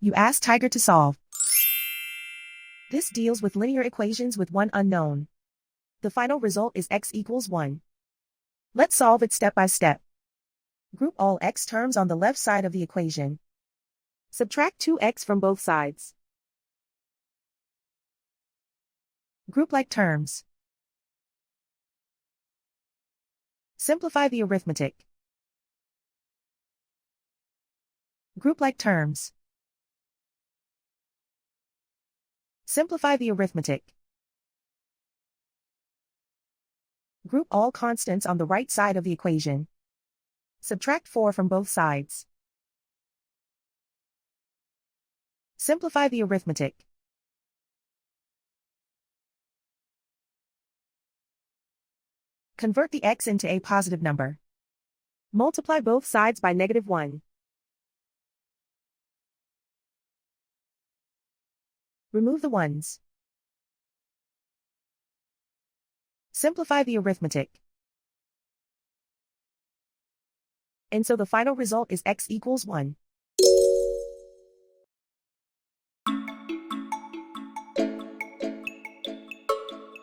You ask Tiger to solve. This deals with linear equations with one unknown. The final result is x equals 1. Let's solve it step by step. Group all x terms on the left side of the equation. Subtract 2x from both sides. Group like terms. Simplify the arithmetic. Group like terms. Simplify the arithmetic. Group all constants on the right side of the equation. Subtract 4 from both sides. Simplify the arithmetic. Convert the x into a positive number. Multiply both sides by -1. Remove the ones. Simplify the arithmetic. And so the final result is x equals 1.